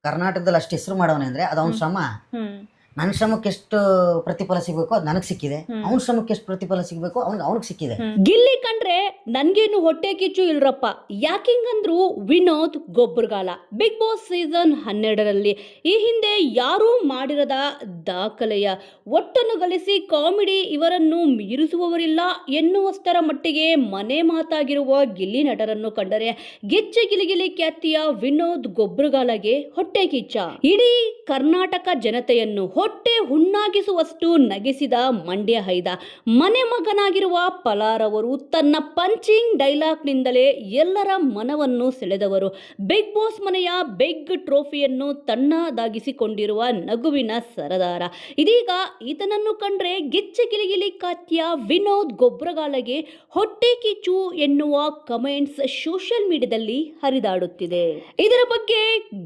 ಕರ್ನಾಟಕದಲ್ಲಿ ಅಷ್ಟು ಹೆಸರು ಮಾಡೋನೆ ಅಂದ್ರೆ ಅದು ಅವನ ಶ್ರಮ. ನನ್ನ ಶ್ರಮಕ್ಕೆ ಎಷ್ಟು ಪ್ರತಿಫಲ ಸಿಗಬೇಕು ಅದು ನನಗೆ ಸಿಕ್ಕಿದೆ, ಅವನ ಶ್ರಮಕ್ಕೆ ಎಷ್ಟು ಪ್ರತಿಫಲ ಸಿಗಬೇಕು ಅವನಿಗೆ ಸಿಕ್ಕಿದೆ. ಗಿಲ್ಲಿ ಕಂಡ್ರೆ ನನ್ಗೇನು ಹೊಟ್ಟೆ ಕಿಚ್ಚು ಇಲ್ರಪ್ಪ. ಯಾಕಿಂಗಂದ್ರು ವಿನೋದ್ ಗೊಬ್ಬರಗಾಲ ಬಿಗ್ ಬಾಸ್ ಸೀಸನ್ 12ರಲ್ಲಿ ಈ ಹಿಂದೆ ಯಾರೂ ಮಾಡಿರದ ದಾಖಲೆಯ ಒಟ್ಟನ್ನು ಗಳಿಸಿ ಕಾಮಿಡಿ ಇವರನ್ನು ಮೀರಿಸುವವರಿಲ್ಲ ಎನ್ನುವಷ್ಟರ ಮಟ್ಟಿಗೆ ಮನೆ ಮಾತಾಗಿರುವ ಗಿಲ್ಲಿ ನಟರನ್ನು ಕಂಡರೆ ಗೆಜ್ಜೆ ಗಿಲಿಗಿಲಿ ಖ್ಯಾತಿಯ ವಿನೋದ್ ಗೊಬ್ಬರಗಾಲಗೆ ಹೊಟ್ಟೆ ಕಿಚ್ಚ. ಇಡೀ ಕರ್ನಾಟಕ ಜನತೆಯನ್ನು ಹೊಟ್ಟೆ ಹುಣ್ಣಾಗಿಸುವಷ್ಟು ನಗಿಸಿದ ಮಂಡ್ಯ ಹೈದ ಮನೆ ಮಗನಾಗಿರುವ ಪಲಾರವರು ತನ್ನ ಪಂಚಿಂಗ್ ಡೈಲಾಗ್ನಿಂದಲೇ ಎಲ್ಲರ ಮನವನ್ನು ಸೆಳೆದವರು. ಬಿಗ್ ಬಾಸ್ ಮನೆಯ ಬಿಗ್ ಟ್ರೋಫಿಯನ್ನು ತನ್ನದಾಗಿಸಿಕೊಂಡಿರುವ ನಗುವಿನ ಸರದಾರ. ಇದೀಗ ಈತನನ್ನು ಕಂಡ್ರೆ ಗಿಚ್ಚೆ ಗಿಲಿಗಿಲಿ ಖ್ಯಾತಿಯ ವಿನೋದ್ ಗೊಬ್ಬರಗಾಲಗೆ ಹೊಟ್ಟೆ ಕಿಚ್ಚು ಎನ್ನುವ ಕಮೆಂಟ್ಸ್ ಸೋಷಿಯಲ್ ಮೀಡಿಯಾದಲ್ಲಿ ಹರಿದಾಡುತ್ತಿದೆ. ಇದರ ಬಗ್ಗೆ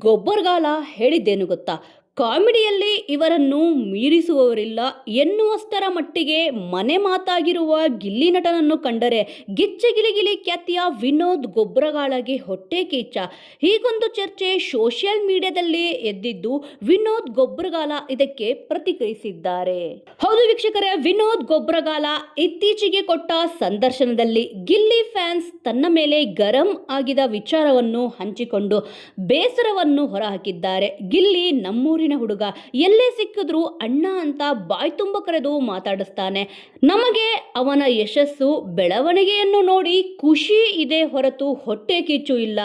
ಗೊಬ್ಬರಗಾಲ ಹೇಳಿದ್ದೇನು ಗೊತ್ತಾ? ಕಾಮಿಡಿಯಲ್ಲಿ ಇವರನ್ನು ಮೀರಿಸುವವರಿಲ್ಲ ಎನ್ನುವಷ್ಟರ ಮಟ್ಟಿಗೆ ಮನೆ ಮಾತಾಗಿರುವ ಗಿಲ್ಲಿ ನಟನನ್ನು ಕಂಡರೆ ಗಿಚ್ಚೆ ಗಿಲಿಗಿಲಿ ಖ್ಯಾತಿಯ ವಿನೋದ್ ಗೊಬ್ಬರಗಾಲಗೆ ಹೊಟ್ಟೆ ಕಿಚ್ಚ. ಹೀಗೊಂದು ಚರ್ಚೆ ಸೋಷಿಯಲ್ ಮೀಡಿಯಾದಲ್ಲಿ ಎದ್ದಿದ್ದು ವಿನೋದ್ ಗೊಬ್ಬರಗಾಲ ಇದಕ್ಕೆ ಪ್ರತಿಕ್ರಿಯಿಸಿದ್ದಾರೆ. ಹೌದು ವೀಕ್ಷಕರೇ, ವಿನೋದ್ ಗೊಬ್ಬರಗಾಲ ಇತ್ತೀಚೆಗೆ ಕೊಟ್ಟ ಸಂದರ್ಶನದಲ್ಲಿ ಗಿಲ್ಲಿ ಫ್ಯಾನ್ಸ್ ತನ್ನ ಮೇಲೆ ಗರಂ ಆಗಿದ ವಿಚಾರವನ್ನು ಹಂಚಿಕೊಂಡು ಬೇಸರವನ್ನು ಹೊರಹಾಕಿದ್ದಾರೆ. ಗಿಲ್ಲಿ ನಮ್ಮೂರಿನ ಹುಡುಗ, ಎಲ್ಲೇ ಸಿಕ್ಕಿದ್ರು ಅಣ್ಣ ಅಂತ ಬಾಯ್ ತುಂಬ ಕರೆದು ಮಾತಾಡಿಸ್ತಾನೆ. ನಮಗೆ ಅವನ ಯಶಸ್ಸು ಬೆಳವಣಿಗೆಯನ್ನು ನೋಡಿ ಖುಷಿ ಇದೆ ಹೊರತು ಹೊಟ್ಟೆ ಕಿಚ್ಚು ಇಲ್ಲ.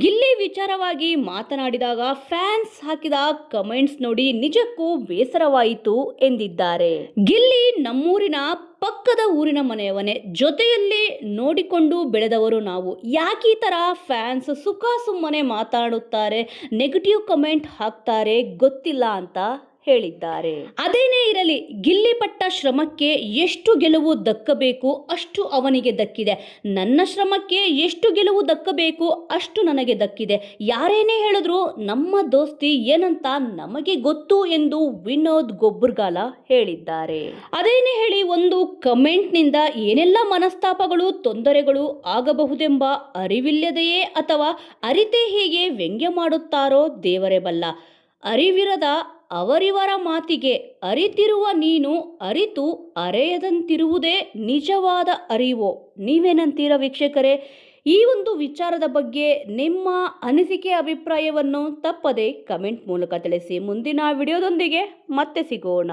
ಗಿಲ್ಲಿ ವಿಚಾರವಾಗಿ ಮಾತನಾಡಿದಾಗ ಫ್ಯಾನ್ಸ್ ಹಾಕಿದ ಕಮೆಂಟ್ಸ್ ನೋಡಿ ನಿಜಕ್ಕೂ ಬೇಸರವಾಯಿತು ಎಂದಿದ್ದಾರೆ. ಗಿಲ್ಲಿ ನಮ್ಮೂರಿನ ಪಕ್ಕದ ಊರಿನ ಮನೆಯವನೇ, ಜೊತೆಯಲ್ಲಿ ನೋಡಿಕೊಂಡು ಬೆಳೆದವರು ನಾವು. ಯಾಕೆ ಈ ಥರ ಫ್ಯಾನ್ಸ್ ಸುಖ ಸುಮ್ಮನೆ ಮಾತಾಡುತ್ತಾರೆ, ನೆಗೆಟಿವ್ ಕಮೆಂಟ್ ಹಾಕ್ತಾರೆ ಗೊತ್ತಿಲ್ಲ ಅಂತ ಹೇಳಿದ್ದಾರೆ. ಅದೇನೇ ಇರಲಿ, ಗಿಲ್ಲಿ ಪಟ್ಟ ಶ್ರಮಕ್ಕೆ ಎಷ್ಟು ಗೆಲುವು ದಕ್ಕಬೇಕು ಅಷ್ಟು ಅವನಿಗೆ ದಕ್ಕಿದೆ. ನನ್ನ ಶ್ರಮಕ್ಕೆ ಎಷ್ಟು ಗೆಲುವು ದಕ್ಕಬೇಕು ಅಷ್ಟು ನನಗೆ ದಕ್ಕಿದೆ. ಯಾರೇನೇ ಹೇಳಿದ್ರು ನಮ್ಮ ದೋಸ್ತಿ ಏನಂತ ನಮಗೆ ಗೊತ್ತು ಎಂದು ವಿನೋದ್ ಗೊಬ್ಬರಗಾಲ ಹೇಳಿದ್ದಾರೆ. ಅದೇನೇ ಹೇಳಿ, ಒಂದು ಕಮೆಂಟ್ನಿಂದ ಏನೆಲ್ಲ ಮನಸ್ತಾಪಗಳು ತೊಂದರೆಗಳು ಆಗಬಹುದೆಂಬ ಅರಿವಿಲ್ಲದೆಯೇ ಅಥವಾ ಅರಿತೇ ಹೀಗೆ ವ್ಯಂಗ್ಯ ಮಾಡುತ್ತಾರೋ ದೇವರೇ ಬಲ್ಲ. ಅರಿವಿರದ ಅವರಿವರ ಮಾತಿಗೆ ಅರಿತಿರುವ ನೀನು ಅರಿತು ಅರೆಯದಂತಿರುವುದೇ ನಿಜವಾದ ಅರಿವೋ? ನೀವೇನಂತೀರ ವೀಕ್ಷಕರೇ? ಈ ಒಂದು ವಿಚಾರದ ಬಗ್ಗೆ ನಿಮ್ಮ ಅನಿಸಿಕೆ ಅಭಿಪ್ರಾಯವನ್ನು ತಪ್ಪದೆ ಕಮೆಂಟ್ ಮೂಲಕ ತಿಳಿಸಿ. ಮುಂದಿನ ವಿಡಿಯೋದೊಂದಿಗೆ ಮತ್ತೆ ಸಿಗೋಣ.